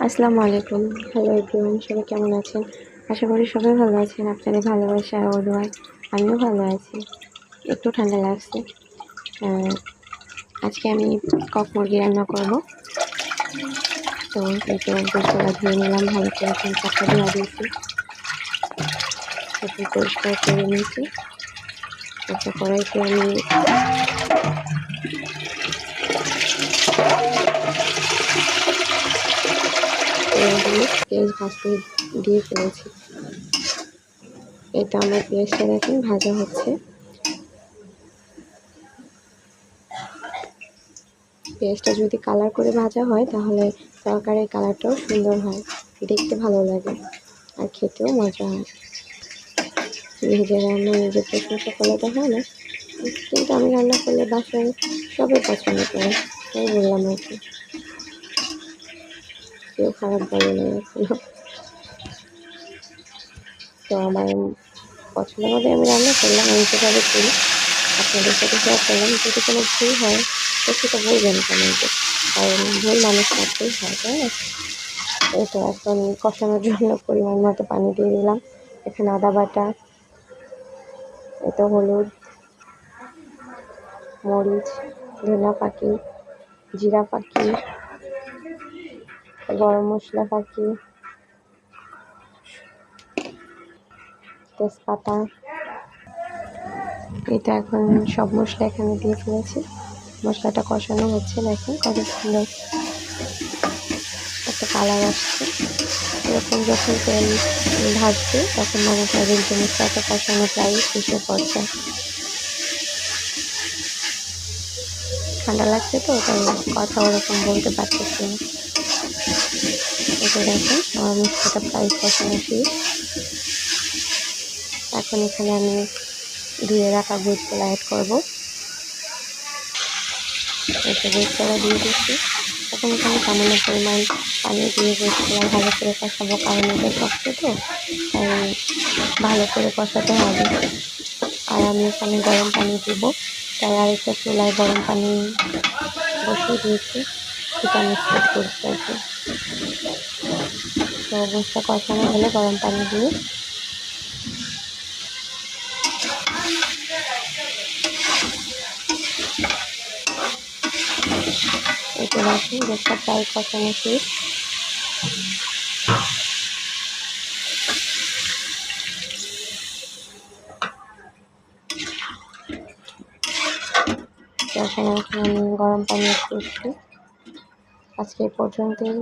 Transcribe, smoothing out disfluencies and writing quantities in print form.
আসসালামু আলাইকুম। Hello everyone, সবাই কেমন আছেন? আশা করি সবাই ভালো আছেন। আপনাদের ভালোবাসা আর দোয়ায় আমিও ভালো আছি। একটু ঠান্ডা লাগছে। আজকে আমি কক মুরগি রান্না করব। তো গোশতগুলো ধুয়ে নিলাম ভালো করে, 3-4টা ধোয়া দিয়েছি, তারপর পরিষ্কার করে নিয়েছি। তারপর কড়াইতে আমি পেঁয়াজ ভাজতে দিয়ে ফেলেছি। এটা আমার পেঁয়াজটা দেখেন ভাজা হচ্ছে। পেঁয়াজটা যদি কালার করে ভাজা হয় তাহলে তরকারির কালারটাও সুন্দর হয়, দেখতে ভালো লাগে আর খেতেও মজা হয়। নিজের রান্না নিজের প্রশংসা করলে তো হয় না, কিন্তু আমি রান্না করলে বাসায় সবাই পছন্দ করে, তাই বললাম আর কি। কেউ খারাপ বলে না এখনো। তো আমার পছন্দ মতো আমি রান্না করলাম, আমি যেভাবে করি আপনাদের সাথে শেয়ার করলাম। যদি কোনো ভুল হয় তো সেটা বলবেন কমেন্টে, কারণ ভুল মানুষ করতেই হয়, তাই না? এটা এখন কষানোর জন্য পরিমাণ মতো পানি দিয়ে দিলাম। এখানে আদা বাটা, এটা হলুদ, মরিচ, ধনিয়া পাখি, জিরা পাখি, গরম মশলা পাখি, তেজপাতা, এটা এখন সব মশলা এখানে দিয়ে ফেলেছি। মশলাটা কষানো হচ্ছে, দেখেন কত সুন্দর একটা কালার আসছে। এরকম যখন তেল ভাজবে তখন মনে করবেন যে মশলাটা কষানো প্রায় শেষে পর্যায়ে। ঠান্ডা লাগছে তো তাই কথা ওরকম বলতে পারতেছি না। এটা দেখেন আমার মশলাটা প্রায় কষানো শেষ। এখন এখানে আমি ধুয়ে রাখা গোশতগুলো অ্যাড করবো। এটা গোশতগুলো দিয়ে দিচ্ছি। এখন এখানে সামান্য পরিমাণ পানি দিয়ে গোশতগুলো ভালো করে কষাবো, কারণ এটা শক্ত তো, তাই ভালো করে কষাতে হবে। আর আমি এখানে গরম পানি দিব, তাই আরেকটা চুলায় গরম পানি বসিয়ে দিয়েছি, সেটা আমি স্কিপ করছি আর কি। তো গোশতটা কষানো হলে গরম পানি দিয়ে এটা রাখি। গোশতটা প্রায় কষানো শেষ। এখন আমি গরম পানি করছি। আজকে এই পর্যন্তই।